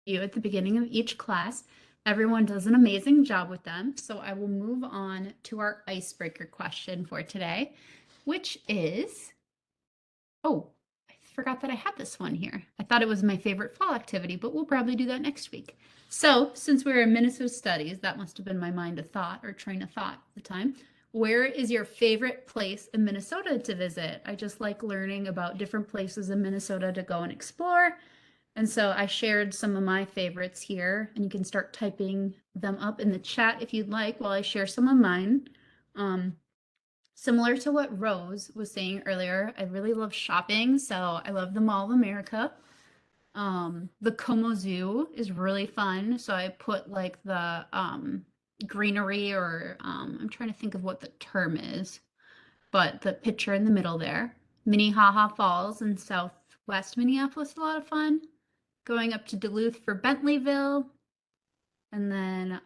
you at the beginning of each class. Everyone does an amazing job with them. So I will move on to our icebreaker question for today, which is, oh, I forgot that I had this one here. I thought it was my favorite fall activity, but we'll probably do that next week. So since we're in Minnesota Studies, that must have been my mind of thought or train of thought at the time. Where is your favorite place in Minnesota to visit? I just like learning about different places in Minnesota to go and explore. And so I shared some of my favorites here, and you can start typing them up in the chat if you'd like while I share some of mine. Um, Similar to what Rose was saying earlier, I really love shopping, so I love the Mall of America. The Como Zoo is really fun, so I put like the greenery or I'm trying to think of what the term is, but the picture in the middle there. Minnehaha Falls in southwest Minneapolis, a lot of fun. Going up to Duluth for Bentleyville, and then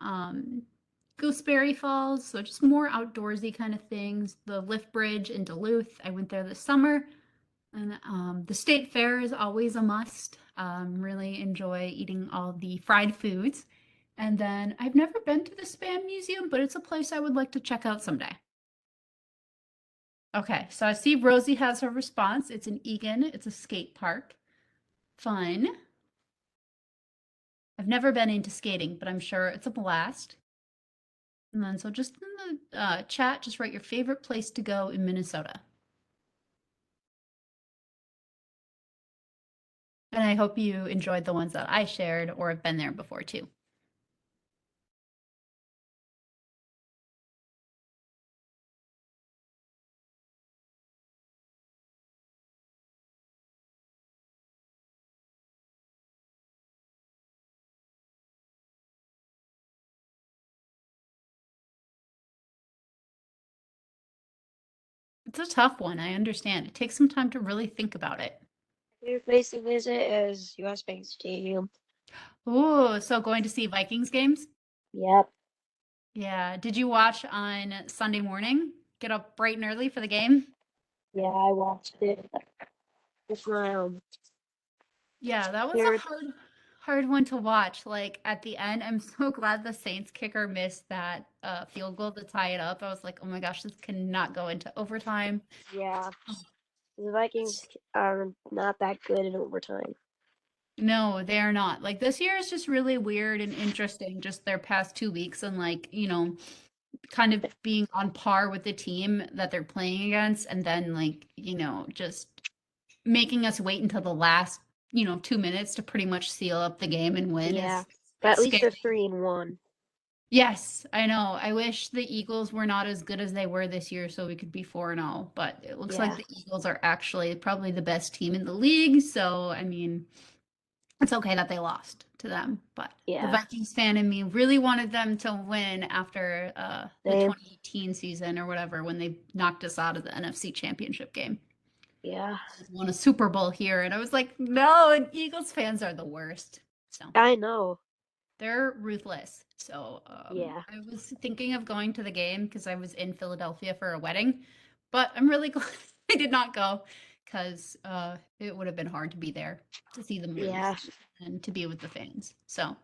Gooseberry Falls, so just more outdoorsy kind of things. The Lift Bridge in Duluth, I went there this summer. And the state fair is always a must. Really enjoy eating all the fried foods. And then I've never been to the Spam Museum, but it's a place I would like to check out someday. Okay, so I see Rosie has her response. It's in Eagan, it's a skate park. Fun. I've never been into skating, but I'm sure it's a blast. And then, so just in the chat, just write your favorite place to go in Minnesota. And I hope you enjoyed the ones that I shared or have been there before too. It's a tough one. I understand. It takes some time to really think about it. Favorite place to visit is US Bank Stadium. Oh, so going to see Vikings games? Yep. Yeah. Did you watch on Sunday morning? Get up bright and early for the game? Yeah, I watched it. It's my Yeah, that was a favorite. hard one to watch. Like at the end, I'm so glad the Saints kicker missed that field goal to tie it up. I was like, oh my gosh, this cannot go into overtime. Yeah, the Vikings are not that good in overtime. No, they are not. Like this year is just really weird and interesting, just their past 2 weeks and like, kind of being on par with the team that they're playing against and then like, just making us wait until the last, 2 minutes to pretty much seal up the game and win Yeah, is but at least scary. they're 3-1. Yes, I know. I wish the Eagles were not as good as they were this year so we could be 4-0, but it looks like Yeah, the Eagles are actually probably the best team in the league. So, I mean, it's okay that they lost to them, but the yeah. Vikings fan in me really wanted them to win after the Same. 2018 season or whatever when they knocked us out of the NFC Championship game. Yeah, Won a Super Bowl here, and I was like, no, and Eagles fans are the worst. So I know. they're ruthless. So Yeah, I was thinking of going to the game because I was in Philadelphia for a wedding, but I'm really glad I did not go because it would have been hard to be there to see them lose yeah, and to be with the fans. So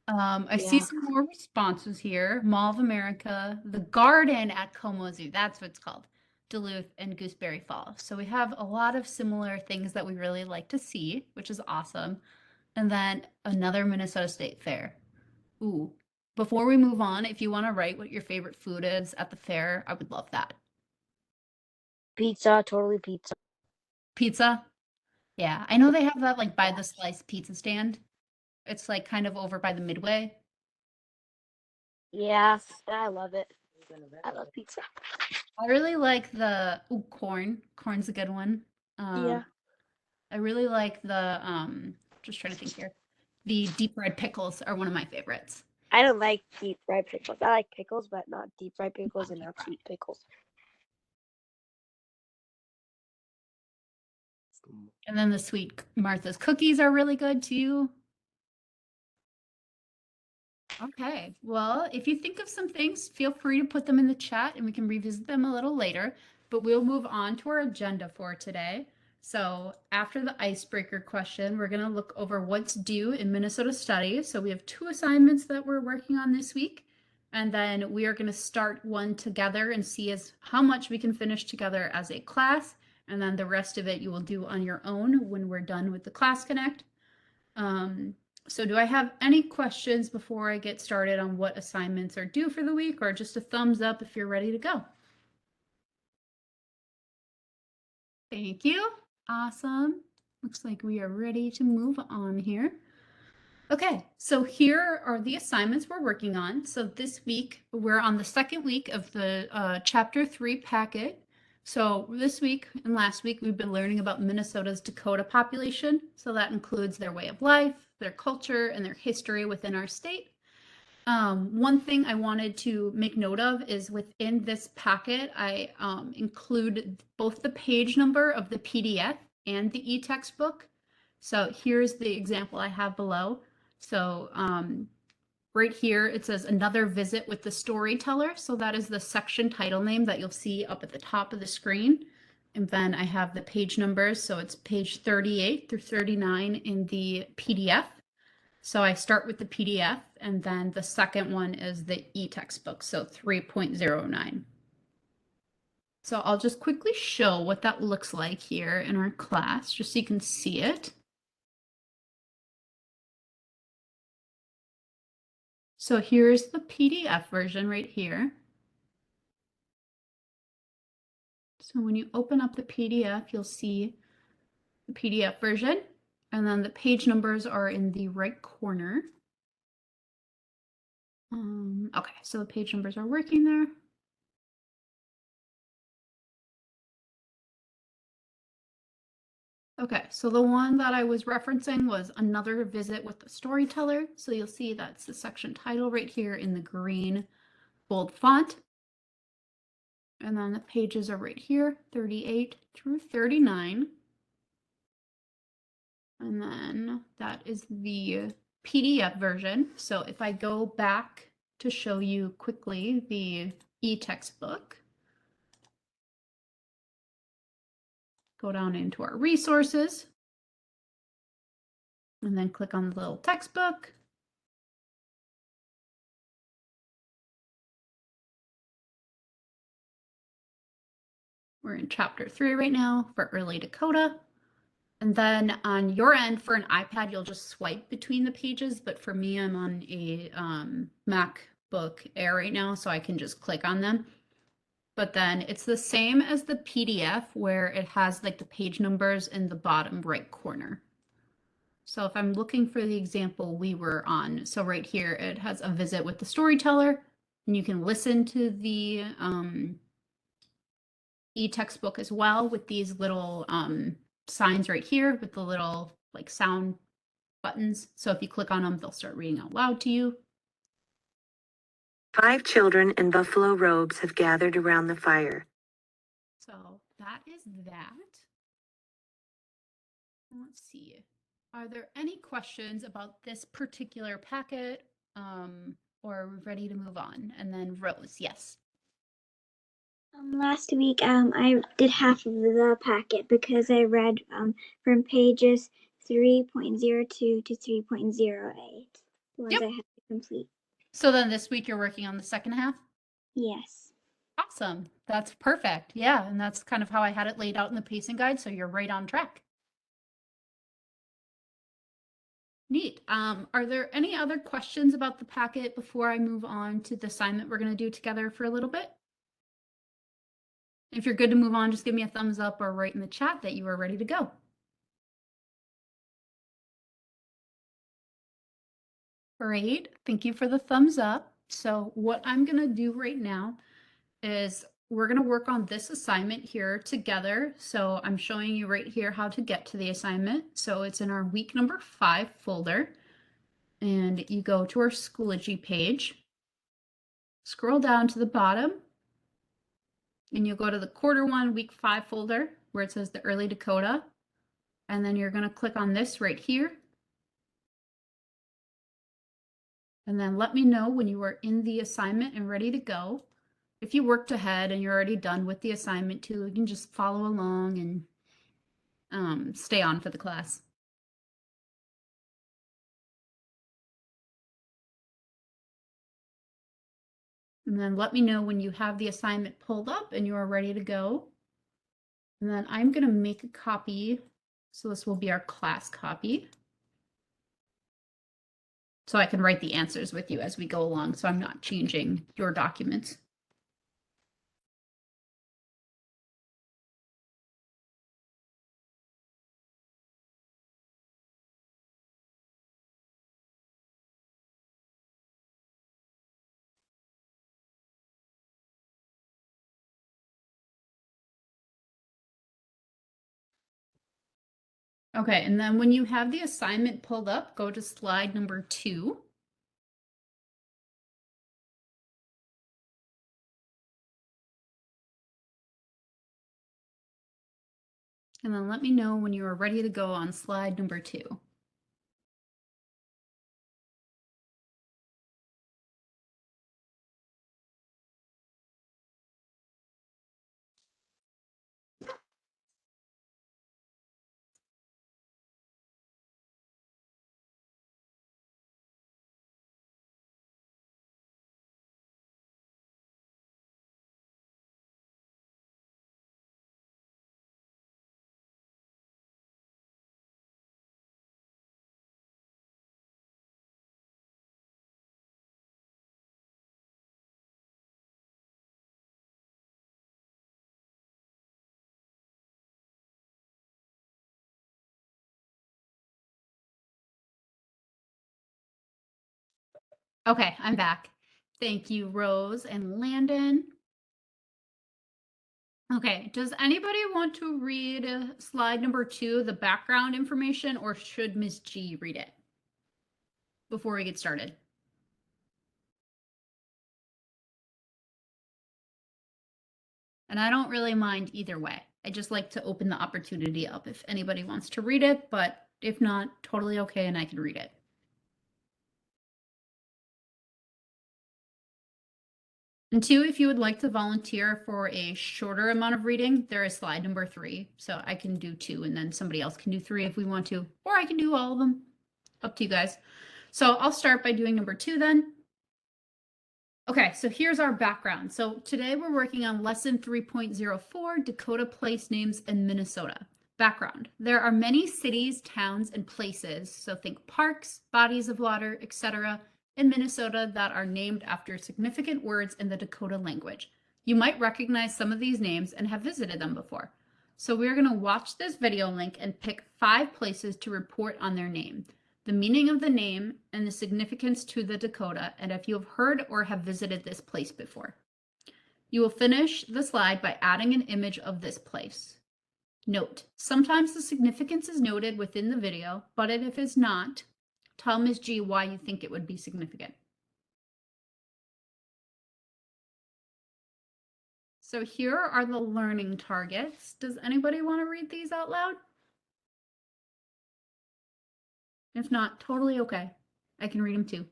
I see yeah. some more responses here. Mall of America, the Garden at Como Zoo. That's what it's called. Duluth and Gooseberry Falls. So we have a lot of similar things that we really like to see, which is awesome. And then another Minnesota State Fair. Ooh. Before we move on, if you want to write what your favorite food is at the fair, I would love that. Pizza, totally pizza. Pizza? Yeah, I know they have that like by Yeah. the slice pizza stand. It's like kind of over by the Midway. Yeah, I love it. I love pizza. I really like the corn. Corn's a good one. Um, Yeah. I really like the just trying to think here. The deep fried pickles are one of my favorites. I don't like deep fried pickles. I like pickles, but not deep fried pickles Not and deep not fried. sweet pickles. And then the sweet Martha's cookies are really good too. Okay. Well, if you think of some things, feel free to put them in the chat and we can revisit them a little later. But we'll move on to our agenda for today. So after the icebreaker question, we're going to look over what's due in Minnesota Studies. So we have 2 assignments that we're working on this week. And then we are going to start one together and see how much we can finish together as a class. And then the rest of it you will do on your own when we're done with the Class Connect. So do I have any questions before I get started on what assignments are due for the week, or just a thumbs up if you're ready to go? Thank you. Awesome. Looks like we are ready to move on here. Okay, so here are the assignments we're working on. So this week, we're on the second week of the Chapter 3 packet. So this week and last week, we've been learning about Minnesota's Dakota population. So that includes their way of life, their culture, and their history within our state. One thing I wanted to make note of is within this packet, I include both the page number of the PDF and the e-textbook. So here's the example I have below. So right here, it says another visit with the storyteller. So that is the section title name that you'll see up at the top of the screen. And then I have the page numbers. So it's page 38 through 39 in the PDF. So I start with the PDF, and then the second one is the e-textbook, so 3.09. So I'll just quickly show what that looks like here in our class, just so you can see it. So here's the PDF version right here. So when you open up the PDF, you'll see the PDF version, and then the page numbers are in the right corner. Okay, so the page numbers are working there. Okay, so the one that I was referencing was another visit with the storyteller. So you'll see that's the section title right here in the green bold font. And then the pages are right here, 38 through 39. And then that is the PDF version. So if I go back to show you quickly the e-textbook, go down into our resources, and then click on the little textbook. We're in chapter 3 right now for early Dakota. And then on your end for an iPad, you'll just swipe between the pages. But for me, I'm on a MacBook Air right now, so I can just click on them. But then it's the same as the PDF where it has like the page numbers in the bottom right corner. So if I'm looking for the example we were on, so right here, it has a visit with the storyteller, and you can listen to the e-textbook as well with these little signs right here with the little like sound buttons. So if you click on them, they'll start reading out loud to you. 5 children in buffalo robes have gathered around the fire. So that is that. Let's see. Are there any questions about this particular packet? Or are we ready to move on? And then Rose, yes. Last week, I did half of the packet because I read from pages 3.02 to 3.08. The ones Yep. I had to complete. So then this week you're working on the second half? Yes. Awesome. That's perfect. Yeah, and that's kind of how I had it laid out in the pacing guide, so you're right on track. Neat. Are there any other questions about the packet before I move on to the assignment we're going to do together for a little bit? If you're good to move on, just give me a thumbs up or write in the chat that you are ready to go. Great. Thank you for the thumbs up. So what I'm going to do right now is we're going to work on this assignment here together. So I'm showing you right here how to get to the assignment. So it's in our week number 5 folder. And you go to our Schoology page, scroll down to the bottom, and you'll go to the quarter 1, week 5 folder where it says the early Dakota. And then you're going to click on this right here. And then let me know when you are in the assignment and ready to go. If you worked ahead and you're already done with the assignment too, you can just follow along stay on for the class. And then let me know when you have the assignment pulled up and you are ready to go. And then I'm going to make a copy. So this will be our class copy. So I can write the answers with you as we go along, so I'm not changing your documents. Okay, and then when you have the assignment pulled up, go to slide number 2. And then let me know when you are ready to go on slide number 2. Okay, I'm back. Thank you, Rose and Landon. Okay, does anybody want to read slide number 2, the background information, or should Ms. G read it before we get started? And I don't really mind either way. I just like to open the opportunity up if anybody wants to read it, but if not, totally okay, and I can read it. And 2, if you would like to volunteer for a shorter amount of reading, there is slide number 3. So I can do 2 and then somebody else can do 3 if we want to, or I can do all of them. Up to you guys. So I'll start by doing number 2 then. Okay, so here's our background. So today we're working on lesson 3.04, Dakota place names in Minnesota. Background. There are many cities, towns, and places, so think parks, bodies of water, etc., in Minnesota that are named after significant words in the Dakota language. You might recognize some of these names and have visited them before. So we're going to watch this video link and pick 5 places to report on their name, the meaning of the name, and the significance to the Dakota, and if you have heard or have visited this place before. You will finish the slide by adding an image of this place. Note, sometimes the significance is noted within the video, but if it is not, tell Ms. G why you think it would be significant. So here are the learning targets. Does anybody want to read these out loud? If not, totally okay. I can read them too.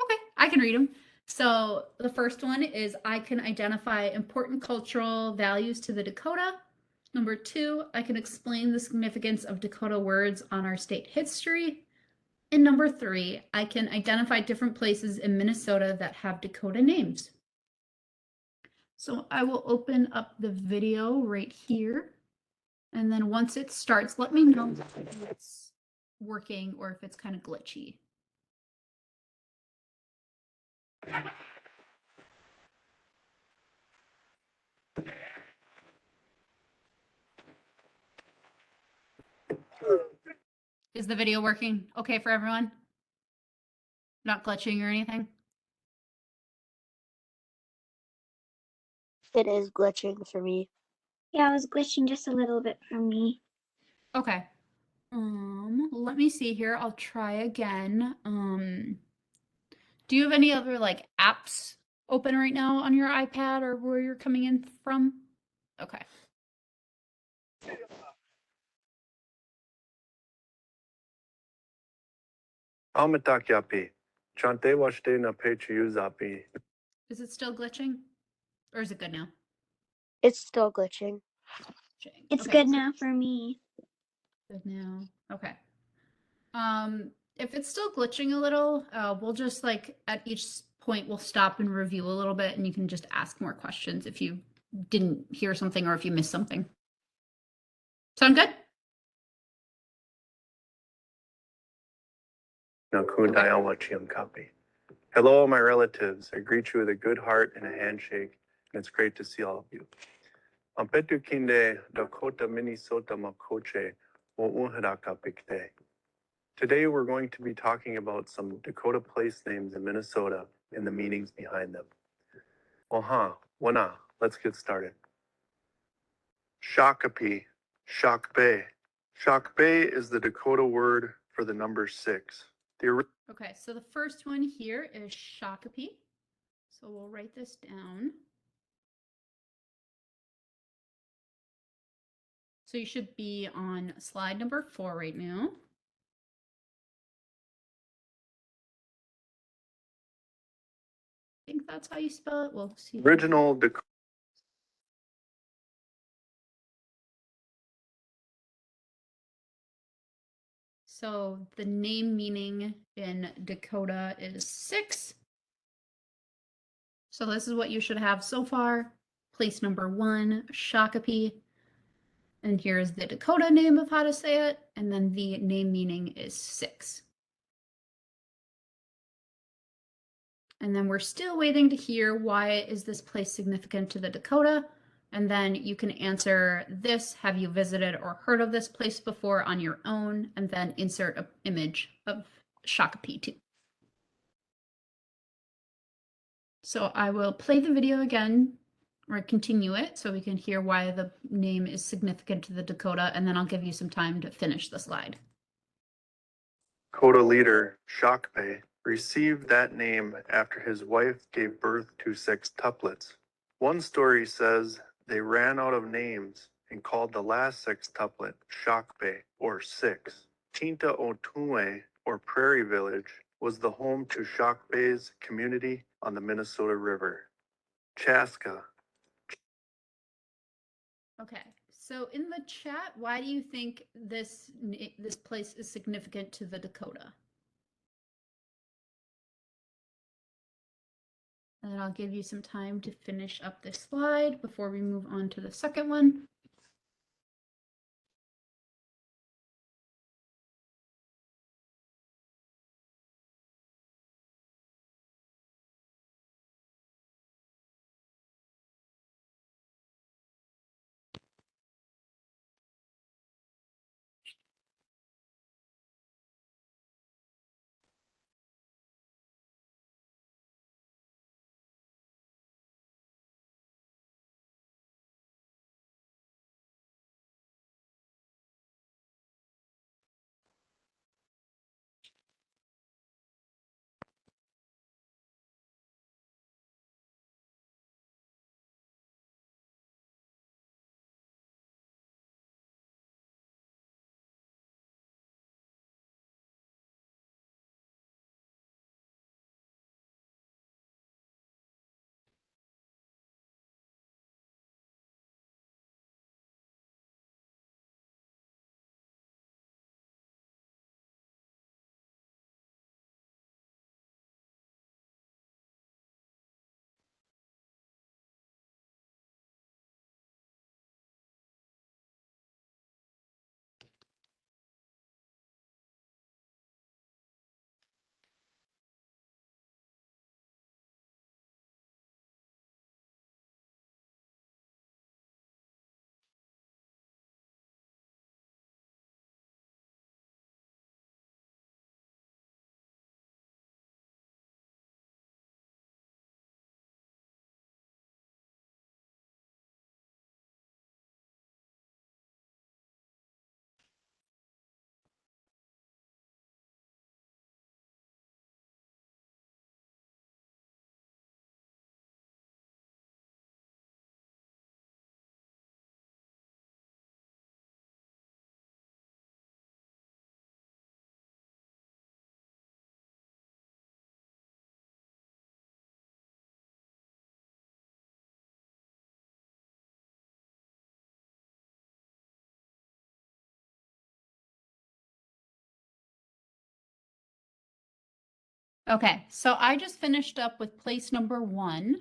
Okay, I can read them. So the first one is I can identify important cultural values to the Dakota. Number 2, I can explain the significance of Dakota words on our state history. And number 3, I can identify different places in Minnesota that have Dakota names. So I will open up the video right here. And then once it starts, let me know if it's working or if it's kind of glitchy. Is the video working okay for everyone? Not glitching or anything? It is glitching for me. Yeah, it was glitching just a little bit for me. Okay. Let me see here. I'll try again. Do you have any other like apps open right now on your iPad or where you're coming in from? Okay. Almatakyapi. Chante washte na pechiuzapi. Is it still glitching? Or is it good now? It's still glitching. It's Okay, good now for me. good now. Okay. If it's still glitching a little, we'll just like at each point we'll stop and review a little bit, and you can just ask more questions if you didn't hear something or if you missed something. Sound good? No copy. Hello, my relatives. I greet you with a good heart and a handshake, and it's great to see all of you. Ampetu kinde Dakota Minnesota Makoche o Unhadaka Pikte. Today we're going to be talking about some Dakota place names in Minnesota and the meanings behind them. Wana, let's get started. Shakopee, Shakopee. Shakopee is the Dakota word for the number 6. Okay, so the first one here is Shakopee. So we'll write this down. So you should be on slide number 4 right now. I think that's how you spell it. We'll see. Original Dakota. So the name meaning in Dakota is 6. So this is what you should have so far. Place number 1, Shakopee. And here's the Dakota name of how to say it. And then the name meaning is 6. And then we're still waiting to hear why is this place significant to the Dakota? And then you can answer this, have you visited or heard of this place before on your own? And then insert an image of Shakopee too. So I will play the video again or continue it so we can hear why the name is significant to the Dakota, and then I'll give you some time to finish the slide. Dakota leader Shakopee received that name after his wife gave birth to 6 tuplets. One story says they ran out of names and called the last 6th tuplet Shakopee, or 6. Tinta Otue, or Prairie Village, was the home to Shakopee's community on the Minnesota River. Chaska. Okay, so in the chat, why do you think this place is significant to the Dakota? And then I'll give you some time to finish up this slide before we move on to the second one. Okay, so I just finished up with place number 1.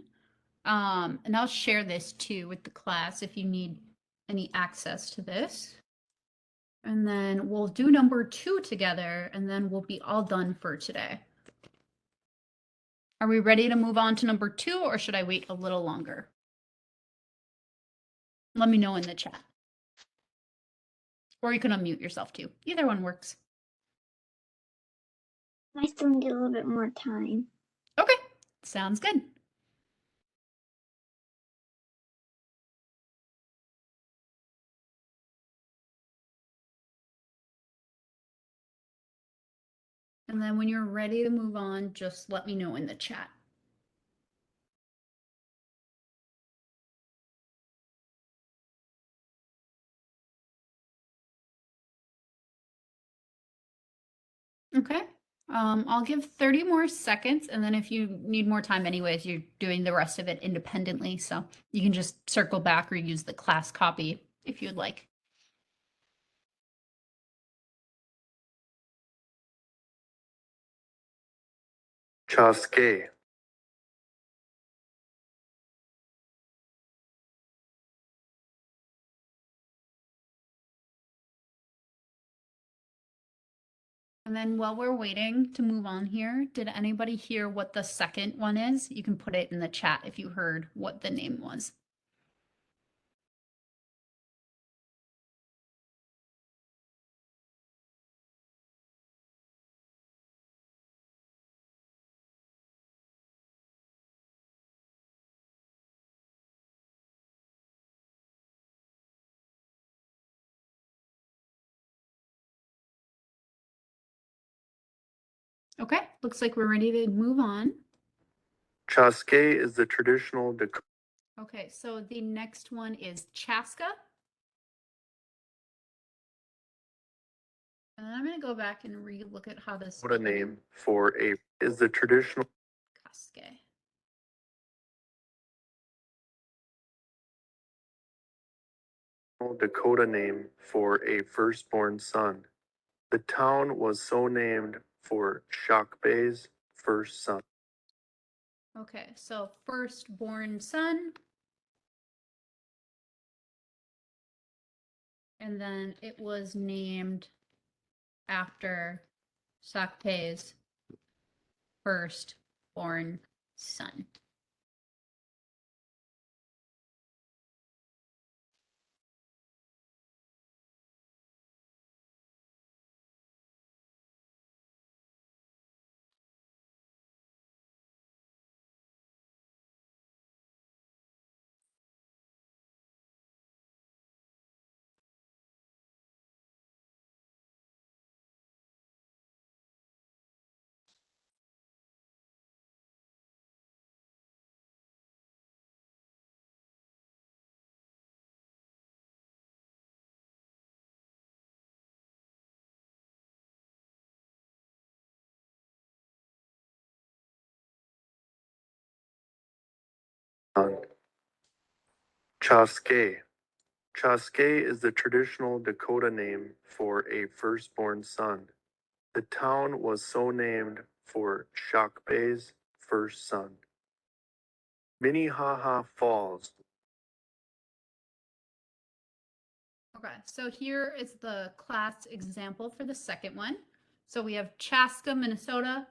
And I'll share this too with the class if you need any access to this. And then we'll do number 2 together, and then we'll be all done for today. Are we ready to move on to number 2, or should I wait a little longer? Let me know in the chat. Or you can unmute yourself too. Either one works. I still need a little bit more time. Okay, sounds good. And then when you're ready to move on, just let me know in the chat. Okay. I'll give 30 more seconds, and then if you need more time anyways, you're doing the rest of it independently, so you can just circle back or use the class copy if you'd like. Chaske, And then while we're waiting to move on here, did anybody hear what the second one is? You can put it in the chat if you heard what the name was. Okay, looks like we're ready to move on. Chaske is the traditional Okay, so the next one is Chaska. And then I'm going to go back and re-look at how this Dakota name for a is the traditional Kaske. Dakota name for a firstborn son. The town was so named for Shakbe's first son. Okay, so firstborn son. And then it was named after Sakpe's firstborn son. Chaske. Chaske is the traditional Dakota name for a firstborn son. The town was so named for Shakbe's first son. Minnehaha Falls. Okay, so here is the class example for the second one. So we have Chaska, Minnesota.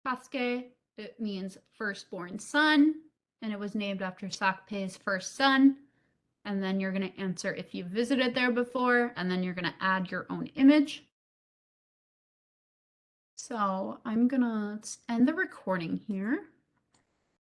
Kaske, it means firstborn son, and it was named after Sakpe's first son. And then you're going to answer if you visited there before, and then you're going to add your own image. So I'm going to end the recording here.